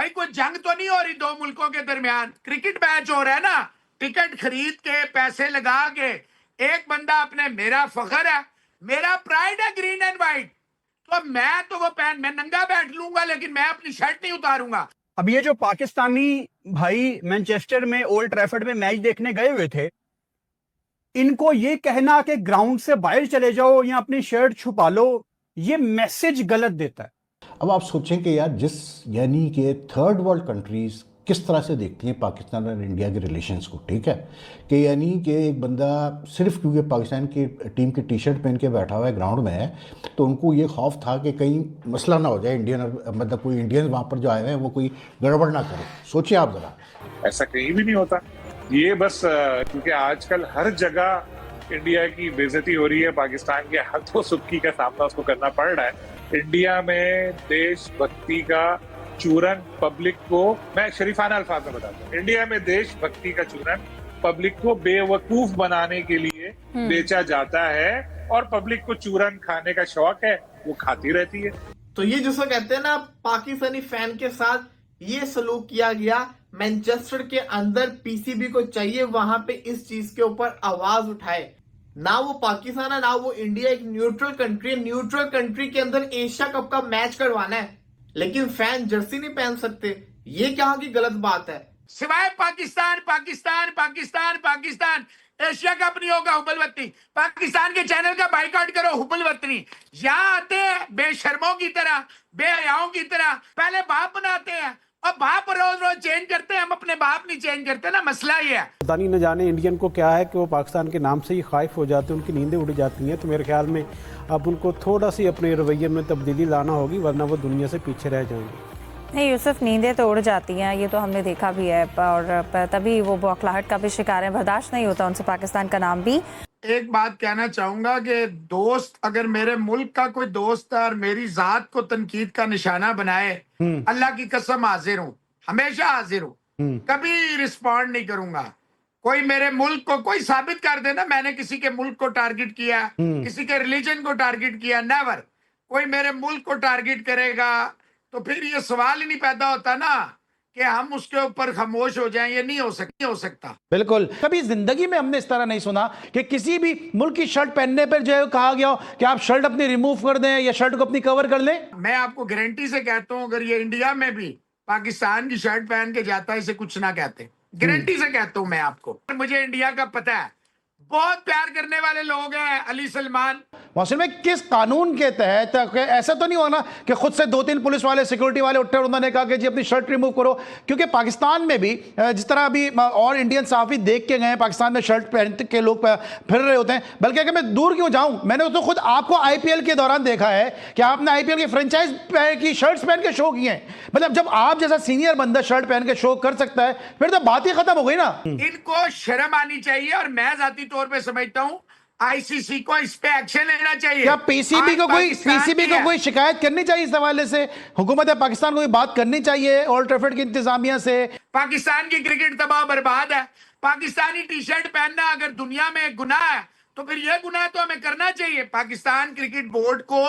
भाई कोई जंग तो नहीं हो रही दो मुल्कों के दरमियान, क्रिकेट मैच हो रहा है ना। टिकट खरीद के पैसे लगा के एक बंदा अपने, मेरा फखर है, मेरा प्राइड है ग्रीन एंड व्हाइट, तो मैं तो वो पहन, मैं नंगा बैठ लूंगा लेकिन मैं अपनी शर्ट नहीं उतारूंगा। अब ये जो पाकिस्तानी भाई मैनचेस्टर में ओल्ड ट्रैफर्ड में मैच देखने गए हुए थे, इनको ये कहना कि ग्राउंड से बाहर चले जाओ या अपनी शर्ट छुपा लो, ये मैसेज गलत देता है। अब आप सोचें कि यार जिस यानी कि थर्ड वर्ल्ड कंट्रीज़ किस तरह से देखती हैं पाकिस्तान और इंडिया के रिलेशंस को, ठीक है, कि यानी कि एक बंदा सिर्फ क्योंकि पाकिस्तान की टीम की टी शर्ट पहन के बैठा हुआ है ग्राउंड में है, तो उनको ये खौफ था कि कहीं मसला ना हो जाए, इंडियन मतलब कोई इंडियन वहाँ पर जो आए हुए हैं वो कोई गड़बड़ ना करे। सोचिए आप ज़रा, ऐसा कहीं भी नहीं होता। ये बस क्योंकि आजकल हर जगह इंडिया की बेइज्जती हो रही है, पाकिस्तान के हाथों सुक्की का सामना उसको करना पड़ रहा है। इंडिया में देशभक्ति का चूरन पब्लिक को, मैं शरीफाना अल्फाज में बताता हूँ, इंडिया में देशभक्ति का चूरन पब्लिक को बेवकूफ बनाने के लिए बेचा जाता है और पब्लिक को चूरन खाने का शौक है, वो खाती रहती है। तो ये जिसको कहते हैं ना, पाकिस्तानी फैन के साथ ये सलूक किया गया। मैनचेस्टर के अंदर पीसीबी को चाहिए वहां पे इस चीज के ऊपर आवाज उठाए। ना वो पाकिस्तान है ना वो इंडिया, एक न्यूट्रल कंट्री है। न्यूट्रल कंट्री के अंदर एशिया कप का मैच करवाना है लेकिन फैन जर्सी नहीं पहन सकते, ये क्या की गलत बात है। सिवाय पाकिस्तान पाकिस्तान पाकिस्तान पाकिस्तान, एशिया कप नहीं होगा हुबल वतनी। पाकिस्तान के चैनल का बाइकआउट करो हुबल वतनी। यहाँ आते हैं बेशर्मों की तरह, बेहयाओं की तरह, पहले बाप बनाते हैं और बाप रोज रोज चेंज करते हैं, हम अपने बाप नहीं चेंज करते ना, मसला ये है। पता नहीं न जाने इंडियन को क्या है कि वो पाकिस्तान के नाम से ही ख्वाहिफ हो जाते हैं, उनकी नींदें उड़ जाती हैं। तो मेरे ख्याल में अब उनको थोड़ा सी अपने रवैये में तब्दीली लाना होगी, वरना वो दुनिया से पीछे रह जाएंगे। नहीं यूसुफ, नींदें तो उड़ जाती हैं, ये तो हमने देखा भी है, और तभी वो बौखलाहट का भी शिकार है, बर्दाश्त नहीं होता उनसे पाकिस्तान का नाम भी। एक बात कहना चाहूंगा कि दोस्त, अगर मेरे मुल्क का कोई दोस्त है और मेरी जात को तनकीद का निशाना बनाए, अल्लाह की कसम हाजिर हूँ, हमेशा हाजिर हूँ, कभी रिस्पॉन्ड नहीं करूंगा। कोई मेरे मुल्क को कोई साबित कर देना मैंने किसी के मुल्क को टारगेट किया, किसी के रिलीजन को टारगेट किया, नेवर। कोई मेरे मुल्क को टारगेट करेगा तो फिर ये सवाल ही नहीं पैदा होता ना कि हम उसके ऊपर खामोश हो जाएं। ये नहीं हो सकता। बिल्कुल, कभी जिंदगी में हमने इस तरह नहीं सुना कि किसी भी मुल्क की शर्ट पहनने पर जो है कहा गया हो कि आप शर्ट अपनी रिमूव कर दें या शर्ट को अपनी कवर कर लें। मैं आपको गारंटी से कहता हूं, अगर ये इंडिया में भी पाकिस्तान की शर्ट पहन के जाता है, इसे कुछ ना कहते, गारंटी से कहता हूं मैं आपको। मुझे इंडिया का पता है, बहुत प्यार करने वाले लोग हैं अली सलमान। मौसम में किस कानून के तहत, ऐसा तो नहीं होना कि खुद से 2-3 पुलिस वाले, सिक्योरिटी वाले उठे और उन्होंने कहा कि जी अपनी शर्ट रिमूव करो? क्योंकि पाकिस्तान में भी जिस तरह अभी और इंडियन सहाफी देख के गए हैं, पाकिस्तान में शर्ट पहन के लोग फिर रहे होते हैं। बल्कि अगर मैं दूर क्यों जाऊं, मैंने तो खुद आपको आईपीएल के दौरान देखा है कि आपने आईपीएल की फ्रेंचाइज की शर्ट्स पहन के शो किए हैं। मतलब जब आप जैसा सीनियर बंदा शर्ट पहन के शो कर सकता है, फिर तो बात ही खत्म हो गई ना। इनको शर्म आनी चाहिए और मैं जाती तौर पे समझता हूं आईसीसी को इस पे एक्शन लेना चाहिए। क्या पीसीबी को कोई शिकायत करनी चाहिए इस हवाले से? हुकूमत पाकिस्तान को बात करनी चाहिए ओल्ड ट्रैफर्ड की इंतजामिया से। पाकिस्तान की क्रिकेट तबाह बर्बाद है। पाकिस्तानी टी शर्ट पहनना अगर दुनिया में गुनाह है तो फिर यह गुनाह तो हमें करना चाहिए। पाकिस्तान क्रिकेट बोर्ड को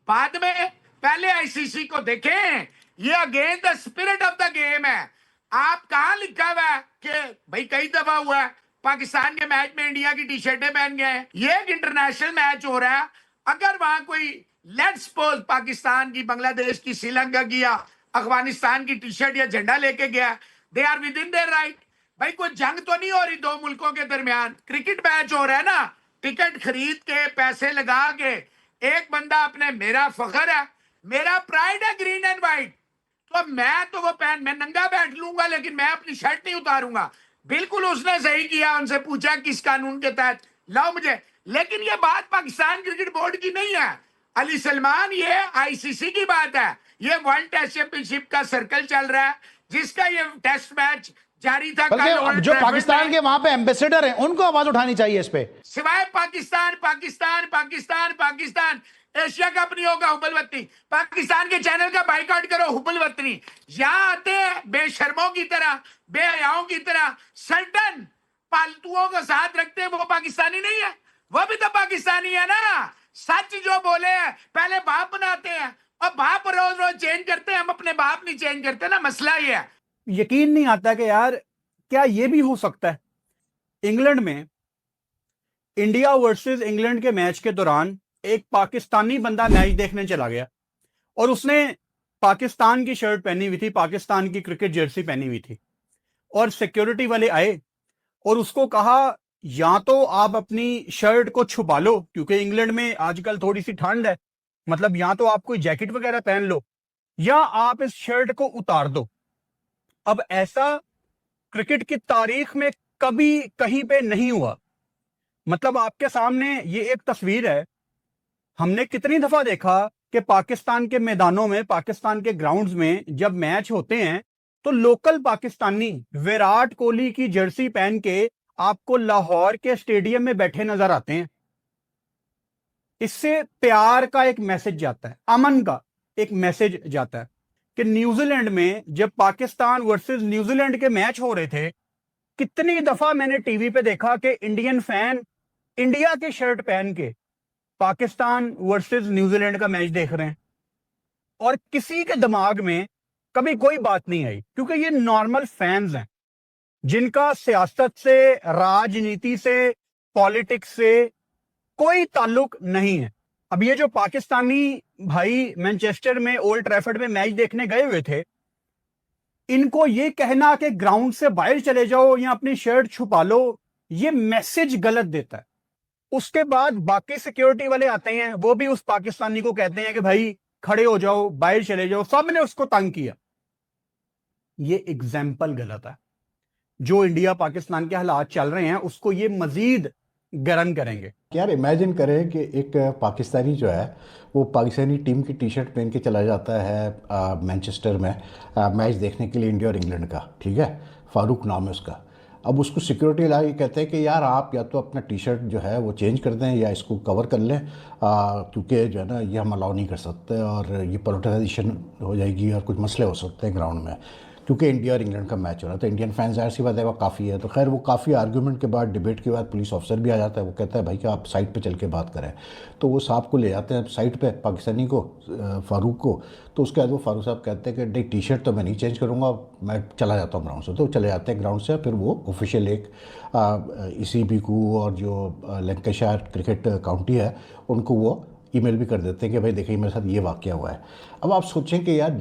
बाद में, पहले आईसीसी को देखें, ये against the spirit of the game है। आप कहां लिखा हुआ है कि भाई कई दफा हुआ है पाकिस्तान के मैच में इंडिया की टी शर्टें पहन गए। ये एक इंटरनेशनल मैच हो रहा है, अगर वहां कोई लेट्स सपोज पाकिस्तान की, बांग्लादेश की, श्रीलंका की या अफगानिस्तान की टी शर्ट या झंडा लेके गया, they are within their right. भाई कोई जंग तो नहीं हो रही दो मुल्कों के दरमियान, क्रिकेट मैच हो रहा है ना। टिकट खरीद के पैसे लगा के एक बंदा अपने, मेरा फखर है, मेरा प्राइड है ग्रीन एंड व्हाइट, तो मैं तो वो पहन, मैं नंगा बैठ लूंगा लेकिन मैं अपनी शर्ट नहीं उतारूंगा। बिल्कुल उसने सही किया, उनसे पूछा किस कानून के तहत लाओ मुझे। लेकिन ये बात पाकिस्तान क्रिकेट बोर्ड की नहीं है अली सलमान, ये आईसीसी की बात है। ये वर्ल्ड टेस्ट चैंपियनशिप का सर्कल चल रहा है जिसका ये टेस्ट मैच जारी था। जो पाकिस्तान के वहां पे एम्बेसडर हैं उनको आवाज उठानी चाहिए इस पे। सिवाय पाकिस्तान पाकिस्तान पाकिस्तान पाकिस्तान, एशिया कप नहीं होगा हुबल वतनी। पाकिस्तान के चैनल का बाइकआउट करो हुबल वतनी। यहाँ आते हैं बेशर्मों की तरह, बेहयाओं की तरह, सर्टन पालतुओं का साथ रखते हैं, वो पाकिस्तानी नहीं है? वो भी तो पाकिस्तानी है ना। सच जो बोले हैं, पहले बाप बनाते हैं और बाप रोज रोज चेंज करते हैं, हम अपने बाप नहीं चेंज करते ना, मसला ये है। यकीन नहीं आता कि यार क्या ये भी हो सकता है। इंग्लैंड में इंडिया वर्सेस इंग्लैंड के मैच के दौरान एक पाकिस्तानी बंदा मैच देखने चला गया और उसने पाकिस्तान की शर्ट पहनी हुई थी, पाकिस्तान की क्रिकेट जर्सी पहनी हुई थी, और सिक्योरिटी वाले आए और उसको कहा या तो आप अपनी शर्ट को छुपा लो, क्योंकि इंग्लैंड में आजकल थोड़ी सी ठंड है, मतलब या तो आप कोई जैकेट वगैरह पहन लो या आप इस शर्ट को उतार दो। अब ऐसा क्रिकेट की तारीख में कभी कहीं पे नहीं हुआ। मतलब आपके सामने ये एक तस्वीर है। हमने कितनी दफा देखा कि पाकिस्तान के मैदानों में, पाकिस्तान के ग्राउंड्स में जब मैच होते हैं तो लोकल पाकिस्तानी विराट कोहली की जर्सी पहन के आपको लाहौर के स्टेडियम में बैठे नजर आते हैं। इससे प्यार का एक मैसेज जाता है, अमन का एक मैसेज जाता है कि न्यूजीलैंड में जब पाकिस्तान वर्सेस न्यूजीलैंड के मैच हो रहे थे, कितनी दफा मैंने टीवी पे देखा कि इंडियन फैन इंडिया की शर्ट पहन के पाकिस्तान वर्सेस न्यूजीलैंड का मैच देख रहे हैं और किसी के दिमाग में कभी कोई बात नहीं आई, क्योंकि ये नॉर्मल फैंस हैं जिनका सियासत से, राजनीति से, पॉलिटिक्स से कोई ताल्लुक नहीं है। अब ये जो पाकिस्तानी भाई मैनचेस्टर में ओल्ड ट्रैफर्ड में मैच देखने गए हुए थे, इनको ये कहना कि ग्राउंड से बाहर चले जाओ या अपनी शर्ट छुपा लो, ये मैसेज गलत देता है। उसके बाद बाकी सिक्योरिटी वाले आते हैं, वो भी उस पाकिस्तानी को कहते हैं कि भाई खड़े हो जाओ, बाहर चले जाओ, सबने उसको तंग किया। ये एग्जाम्पल गलत है। जो इंडिया पाकिस्तान के हालात चल रहे हैं उसको ये मजीद गर्म करेंगे। यार इमेजिन करें कि एक पाकिस्तानी जो है वो पाकिस्तानी टीम की टी शर्ट पहन के चला जाता है मैनचेस्टर में मैच देखने के लिए इंडिया और इंग्लैंड का, ठीक है, फारूक नाम है उसका। अब उसको सिक्योरिटी ला के कहते हैं कि यार आप या तो अपना टी शर्ट जो है वो चेंज कर दें या इसको कवर कर लें, क्योंकि जो है ना ये हम अलाउ नहीं कर सकते और ये पोलिटिसाइजेशन हो जाएगी और कुछ मसले हो सकते हैं ग्राउंड में, क्योंकि इंडिया और इंग्लैंड का मैच हो रहा है। तो इंडियन फैंस ज़ाहिर सी बात है वो काफ़ी है। तो खैर वो काफ़ी आर्गूमेंट के बाद, डिबेट के बाद पुलिस ऑफिसर भी आ जाता है। वो कहता है भाई कि आप साइड पे चल के बात करें। तो वो साहब को ले जाते हैं साइड पे, पाकिस्तानी को, फ़ारूक को। तो उसके बाद वो फ़ारूक साहब कहते हैं कि नहीं टी शर्ट तो मैं नहीं चेंज करूँगा, मैं चला जाता हूँ ग्राउंड से। तो चले जाते हैं ग्राउंड से। फिर वो ऑफिशियल एक ECB को और जो लैंकाशायर क्रिकेट काउंटी है उनको वो ईमेल भी कर देते हैं कि भाई देखिए मेरे साथ ये वाक़या हुआ है। अब आप सोचें कि यार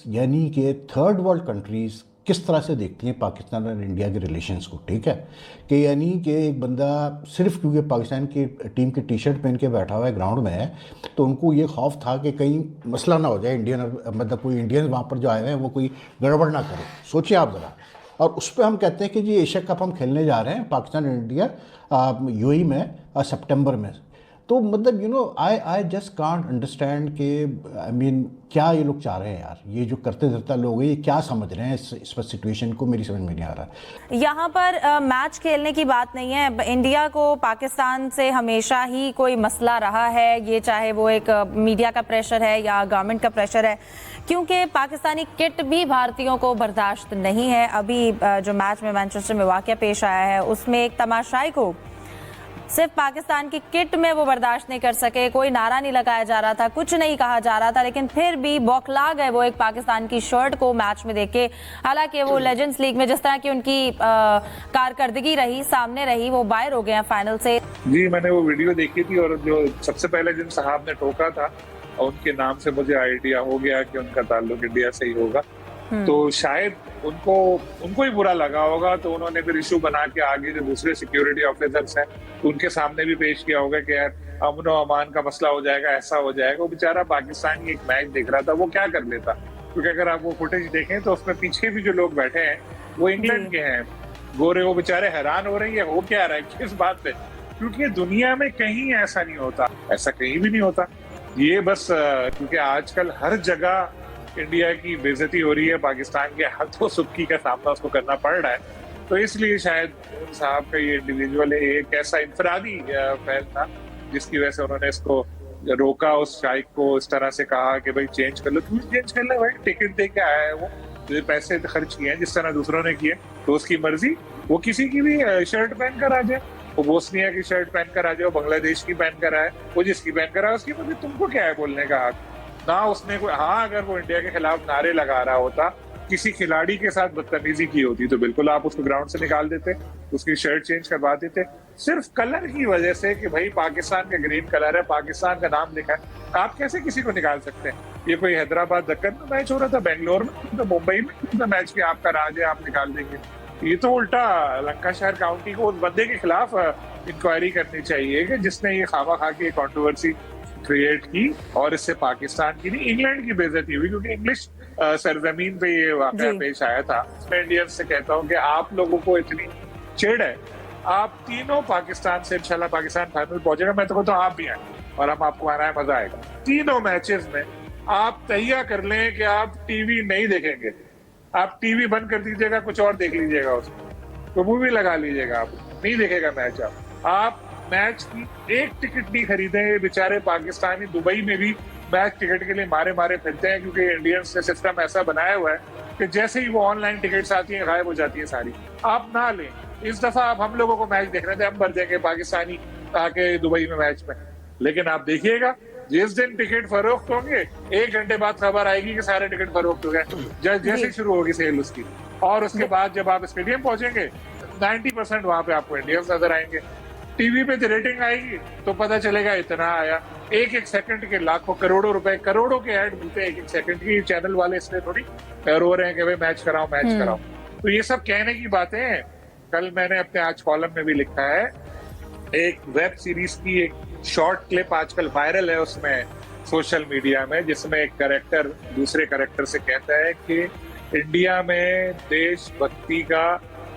यानी कि थर्ड वर्ल्ड कंट्रीज़ किस तरह से देखती हैं पाकिस्तान और इंडिया के रिलेशंस को, ठीक है, कि यानी कि एक बंदा सिर्फ क्योंकि पाकिस्तान की टीम की टी शर्ट पहन के बैठा हुआ है ग्राउंड में है, तो उनको ये खौफ था कि कहीं मसला ना हो जाए, इंडियन मतलब कोई इंडियन वहाँ पर जो आए हुए हैं वो कोई गड़बड़ ना करे। सोचिए आप ज़रा। और उस पर हम कहते हैं कि जी एशिया कप हम खेलने जा रहे हैं पाकिस्तान और इंडिया UAE में सितंबर में। तो मतलब you know I just can't understand कि आई मीन क्या ये लोग चाह रहे हैं यार, ये जो करते धरते लोग हैं ये क्या समझ रहे हैं इस सिचुएशन को, मेरी समझ में नहीं आ रहा। यहाँ पर मैच खेलने की बात नहीं है। इंडिया को पाकिस्तान से हमेशा ही कोई मसला रहा है, ये चाहे वो एक मीडिया का प्रेशर है या गवर्नमेंट का प्रेशर है, क्योंकि पाकिस्तानी किट भी भारतीयों को बर्दाश्त नहीं है। अभी जो मैच में मैनचेस्टर में वाकया पेश आया है उसमें एक तमाशाई को सिर्फ पाकिस्तान की किट में वो बर्दाश्त नहीं कर सके, कोई नारा नहीं लगाया जा रहा था, कुछ नहीं कहा जा रहा था, लेकिन फिर भी बौखला गए वो एक पाकिस्तान की शर्ट को मैच में देख के। हालांकि वो लेजेंड्स लीग में जिस तरह की उनकी कारकर्दगी रही, सामने रही, वो बाहर हो गए हैं फाइनल से। जी मैंने वो वीडियो देखी थी और जो सबसे पहले जिन साहब ने ठोका था उनके नाम से मुझे आइडिया हो गया कि उनका ताल्लुक इंडिया से ही होगा। तो शायद उनको ही बुरा लगा होगा, तो उन्होंने फिर इशू बना के आगे जो दूसरे सिक्योरिटी ऑफिसर्स हैं उनके सामने भी पेश किया होगा कि यार अमन और अमान का मसला हो जाएगा, ऐसा हो जाएगा। वो बेचारा पाकिस्तान एक मैच देख रहा था, वो क्या कर लेता, क्योंकि अगर आप वो फुटेज देखें तो उसमें पीछे भी जो लोग बैठे हैं वो इंग्लैंड के हैं, गोरे, वो बेचारे हैरान हो रहे हैं हो क्या रहा है, किस बात पे, क्योंकि दुनिया में कहीं ऐसा नहीं होता, ऐसा कहीं भी नहीं होता। ये बस क्योंकि आजकल हर जगह इंडिया की बेइज्जती हो रही है, पाकिस्तान के हाथों सुक्की का सामना उसको करना पड़ रहा है, तो इसलिए शायद साहब का ये इंडिविजुअल एक ऐसा इंफरादी फैल था जिसकी वजह से उन्होंने इसको रोका, उस शाइक को इस तरह से कहा कि भाई चेंज कर लो। तुम चेंज कर लो भाई, टिकट दे के आया है वो, पैसे खर्च किए हैं जिस तरह दूसरों ने किए, तो उसकी मर्जी, वो किसी की भी शर्ट पहन कर आ जाए, वो बोस्निया की शर्ट पहन कर आ जाए, बांग्लादेश की पहन कर आए, वो जिसकी पहन कर आए उसकी मर्जी, तुमको क्या है बोलने का हक। ना उसने कोई, हाँ अगर वो इंडिया के खिलाफ नारे लगा रहा होता, किसी खिलाड़ी के साथ बदतमीजी की होती तो बिल्कुल आप उसको ग्राउंड से निकाल देते, उसकी शर्ट चेंज करवा देते। सिर्फ कलर की वजह से कि भाई पाकिस्तान का ग्रीन कलर है, पाकिस्तान का नाम लिखा है, आप कैसे किसी को निकाल सकते हैं? ये कोई हैदराबाद दक्कन में मैच हो रहा था, बेंगलोर में, तो मुंबई में तो मैच के आपका राज है, आप निकाल देंगे। ये तो उल्टा लंकाशायर काउंटी को उस बंदे के खिलाफ इंक्वायरी करनी चाहिए कि जिसने ये खामा खा के कंट्रोवर्सी क्रिएट की, और इससे पाकिस्तान की नहीं इंग्लैंड की बेइज्जती हुई, क्योंकि इंग्लिश सरजमीन पे ये वाकया पेश आया था। मैं इंडियंस से कहता हूँ कि आप लोगों को इतनी चिढ़ है, आप तीनों पाकिस्तान से, इंशाल्लाह पाकिस्तान फाइनल पहुंचेगा, मैं तो कहता हूँ आप भी आए और हम आपको आना है, मजा आएगा। तीनों मैचेस में आप तैयार कर लें कि आप टीवी नहीं देखेंगे, आप टीवी बंद कर दीजिएगा, कुछ और देख लीजिएगा, उसको तो मूवी लगा लीजिएगा, आप नहीं देखेगा मैच। आप मैच की एक टिकट नहीं खरीदेंगे। बेचारे पाकिस्तानी दुबई में भी मैच टिकट के लिए मारे मारे फिरते हैं, क्योंकि इंडियंस ने सिस्टम ऐसा बनाया हुआ है कि जैसे ही वो ऑनलाइन टिकट्स आती हैं गायब हो जाती है सारी। आप ना लें, इस दफा आप हम लोगों को मैच देखने थे, हम भर देंगे पाकिस्तानी आके दुबई में मैच में, लेकिन आप देखिएगा जिस दिन टिकट फरोख्त होंगे 1 घंटे बाद खबर आएगी कि सारे टिकट फरोख्त हो गए, जैसे शुरू होगी सेल उसकी, और उसके बाद जब आप स्टेडियम पहुंचेंगे 90% वहां पे आपको इंडियंस नजर आएंगे। टीवी पे रेटिंग आएगी तो पता चलेगा इतना आया, एक एक सेकंड के लाखों करोड़ों रुपए, करोड़ों के ऐड मिलते हैं एक एक सेकंड की। चैनल वाले इसलिए थोड़ी रो रहे हैं कि भाई मैच कराओ मैच कराओ। तो ये सब कहने की बातें हैं। कल मैंने अपने आज कॉलम में भी लिखा है, एक वेब सीरीज की एक शॉर्ट क्लिप आजकल वायरल है उसमें सोशल मीडिया में, जिसमें एक कैरेक्टर दूसरे कैरेक्टर से कहता है कि इंडिया में देशभक्ति का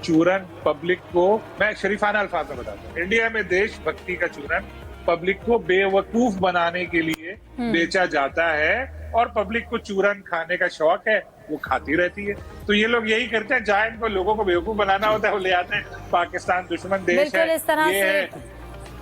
चूरन पब्लिक को, मैं शरीफाना अल्फाज में बताता हूँ, इंडिया में देशभक्ति का चूरन पब्लिक को बेवकूफ बनाने के लिए बेचा जाता है, और पब्लिक को चूरन खाने का शौक है, वो खाती रहती है। तो ये लोग यही करते हैं, जहां इनको लोगों को बेवकूफ बनाना होता है वो ले आते हैं पाकिस्तान दुश्मन देश है, इस तरह ये से है।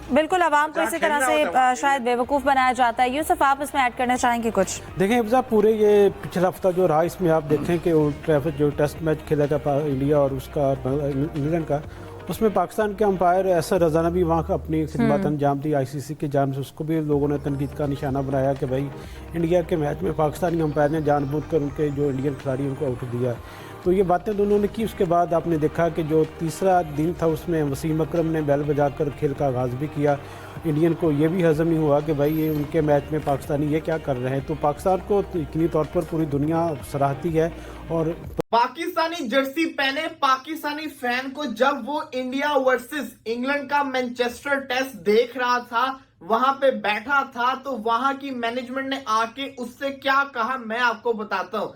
बिल्कुल आवाम को इसी तरह से शायद बेवकूफ बनाया जाता है। यूसुफ, आप इसमें ऐड करना चाहेंगे कुछ? देखें इब्जा, पूरे ये पिछला हफ्ता जो रहा, इसमें आप देखें कि ओल्ड ट्रैफर्ड जो टेस्ट मैच खेला था इंडिया और उसका इंग्लैंड का, उसमें पाकिस्तान के अंपायर ऐसा रजाना भी वहाँ का अपनी खिदमत अंजाम दी आईसीसी के जाम से, उसको भी लोगों ने तनकीद का निशाना बनाया कि भाई इंडिया के मैच में पाकिस्तानी अंपायर ने जानबूझकर उनके जो इंडियन खिलाड़ी उनको आउट दिया। तो ये बातें दोनों ने की। उसके बाद आपने देखा कि जो तीसरा दिन था उसमें वसीम अकरम ने बैल बजाकर खेल का आगाज़ भी किया। इंडियन को ये भी हजम नहीं हुआ कि भाई ये उनके मैच में पाकिस्तानी ये क्या कर रहे हैं। तो पाकिस्तान को यकीनी तौर पर पूरी दुनिया सराहती है। और पाकिस्तानी जर्सी पहने पाकिस्तानी फैन को जब वो इंडिया वर्सेस इंग्लैंड का मैनचेस्टर टेस्ट देख रहा था, वहां पे बैठा था, तो वहां की मैनेजमेंट ने आके उससे क्या कहा मैं आपको बताता हूं।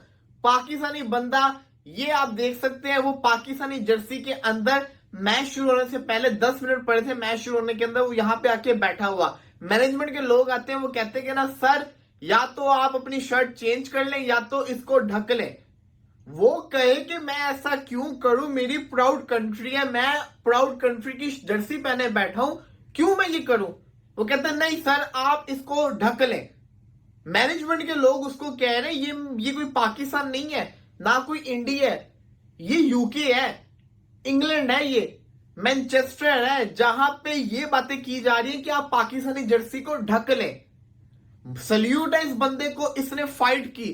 पाकिस्तानी बंदा, ये आप देख सकते हैं, वो पाकिस्तानी जर्सी के अंदर मैच शुरू होने से पहले 10 मिनट पड़े थे, मैच शुरू होने के अंदर वो यहाँ पे आके बैठा हुआ। मैनेजमेंट के लोग आते हैं, वो कहते हैं कि ना सर, या तो आप अपनी शर्ट चेंज कर लें या तो इसको ढक लें। वो कहे कि मैं ऐसा क्यों करूं, मेरी प्राउड कंट्री है, मैं प्राउड कंट्री की जर्सी पहने बैठा हूं, क्यों मैं ये करूं? वो कहते हैं नहीं सर, आप इसको ढक लें। मैनेजमेंट के लोग उसको कह रहे हैं ये कोई पाकिस्तान नहीं है, ना कोई इंडिया है, ये यूके है, इंग्लैंड है, ये मैनचेस्टर है, जहां पे ये बातें की जा रही है कि आप पाकिस्तानी जर्सी को ढक लें। सल्यूट है इस बंदे को, इसने फाइट की,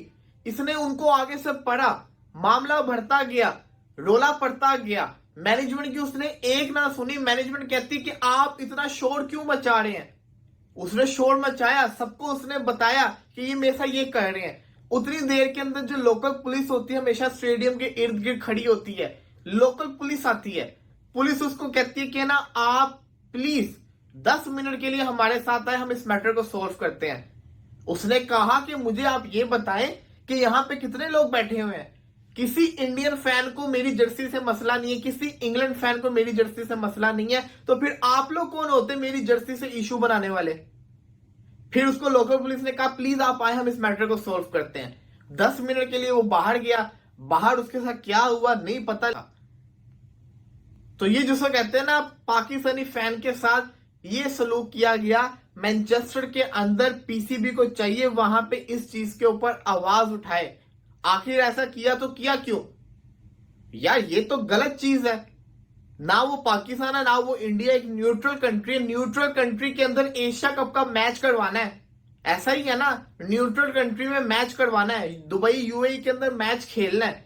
इसने उनको आगे से पढ़ा, मामला बढ़ता गया, रोला पड़ता गया। मैनेजमेंट की उसने एक ना सुनी। मैनेजमेंट कहती कि आप इतना शोर क्यों मचा रहे हैं। उसने शोर मचाया, सबको उसने बताया कि ये मेरे साथ ये कर रहे हैं। उतनी देर के अंदर जो लोकल पुलिस होती है हमेशा स्टेडियम के इर्द गिर्द खड़ी होती है, लोकल पुलिस आती है। पुलिस उसको कहती है कि ना आप प्लीज 10 मिनट के लिए हमारे साथ आए, हम इस मैटर को सॉल्व करते हैं। उसने कहा कि मुझे आप ये बताएं कि यहाँ पे कितने लोग बैठे हुए हैं। किसी इंडियन फैन को मेरी जर्सी से मसला नहीं है, किसी इंग्लैंड फैन को मेरी जर्सी से मसला नहीं है, तो फिर आप लोग कौन होते मेरी जर्सी से इशू बनाने वाले? फिर उसको लोकल पुलिस ने कहा प्लीज आप आए, हम इस मैटर को सॉल्व करते हैं। 10 मिनट के लिए वो बाहर गया, बाहर उसके साथ क्या हुआ नहीं पता। तो ये जिसको कहते हैं ना, पाकिस्तानी फैन के साथ ये सलूक किया गया। मैनचेस्टर के अंदर पीसीबी को चाहिए वहां पे इस चीज के ऊपर आवाज उठाए। आखिर ऐसा किया तो किया क्यों यार? ये तो गलत चीज है। ना वो पाकिस्तान है ना वो इंडिया, एक न्यूट्रल कंट्री है। न्यूट्रल कंट्री के अंदर एशिया कप का मैच करवाना है, ऐसा ही है ना, न्यूट्रल कंट्री में मैच करवाना है, दुबई यूएई के अंदर मैच खेलना है,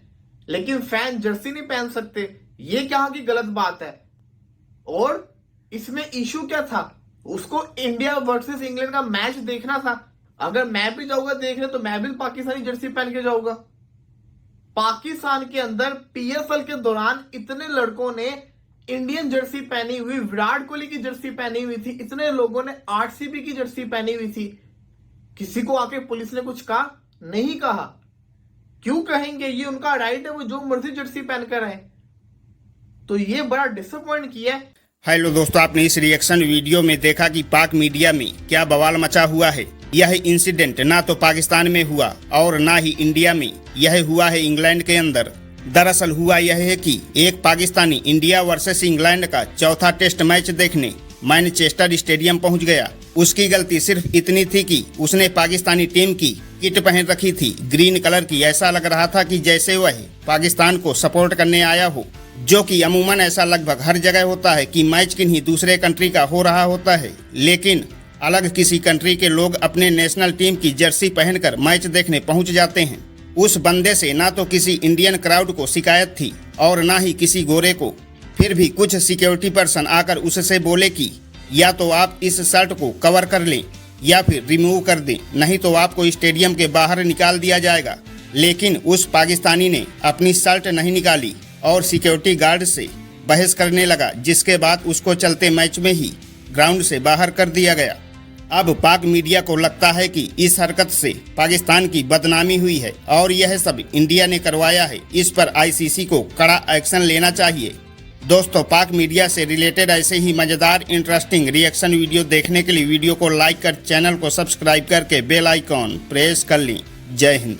लेकिन फैन जर्सी नहीं पहन सकते, ये क्या की गलत बात है। और इसमें इशू क्या था, उसको इंडिया वर्सेस इंग्लैंड का मैच देखना था। अगर मैं भी जाऊंगा देखने तो मैं भी पाकिस्तानी जर्सी पहन के जाऊंगा। पाकिस्तान के अंदर पीएसएल के दौरान इतने लड़कों ने इंडियन जर्सी पहनी हुई, विराट कोहली की जर्सी पहनी हुई थी, इतने लोगों ने आरसीबी की जर्सी पहनी हुई थी, किसी को आके पुलिस ने कुछ कहा? नहीं कहा। क्यों कहेंगे? ये उनका राइट है, वो जो मर्जी जर्सी पहन कर आए। तो ये बड़ा डिसअपॉइंट किया है। हेलो दोस्तों, आपने इस रिएक्शन वीडियो में देखा कि पाक मीडिया में क्या बवाल मचा हुआ है। यह इंसिडेंट ना तो पाकिस्तान में हुआ और ना ही इंडिया में, यह हुआ है इंग्लैंड के अंदर। दरअसल हुआ यह है कि एक पाकिस्तानी इंडिया वर्सेस इंग्लैंड का चौथा टेस्ट मैच देखने मैनचेस्टर स्टेडियम पहुंच गया। उसकी गलती सिर्फ इतनी थी कि उसने पाकिस्तानी टीम की किट पहन रखी थी, ग्रीन कलर की। ऐसा लग रहा था कि जैसे वह पाकिस्तान को सपोर्ट करने आया हो, जो कि अमूमन ऐसा लगभग हर जगह होता है कि मैच किन्हीं दूसरे कंट्री का हो रहा होता है, लेकिन अलग किसी कंट्री के लोग अपने नेशनल टीम की जर्सी पहनकर मैच देखने पहुंच जाते हैं। उस बंदे से ना तो किसी इंडियन क्राउड को शिकायत थी और ना ही किसी गोरे को। फिर भी कुछ सिक्योरिटी पर्सन आकर उससे बोले कि या तो आप इस शर्ट को कवर कर लें या फिर रिमूव कर दें, नहीं तो आपको स्टेडियम के बाहर निकाल दिया जाएगा। लेकिन उस पाकिस्तानी ने अपनी शर्ट नहीं निकाली और सिक्योरिटी गार्ड से बहस करने लगा, जिसके बाद उसको चलते मैच में ही ग्राउंड से बाहर कर दिया गया। अब पाक मीडिया को लगता है कि इस हरकत से पाकिस्तान की बदनामी हुई है और यह सब इंडिया ने करवाया है। इस पर आईसीसी को कड़ा एक्शन लेना चाहिए। दोस्तों, पाक मीडिया से रिलेटेड ऐसे ही मजेदार इंटरेस्टिंग रिएक्शन वीडियो देखने के लिए वीडियो को लाइक कर चैनल को सब्सक्राइब करके बेल आइकॉन प्रेस कर लें। जय हिंद।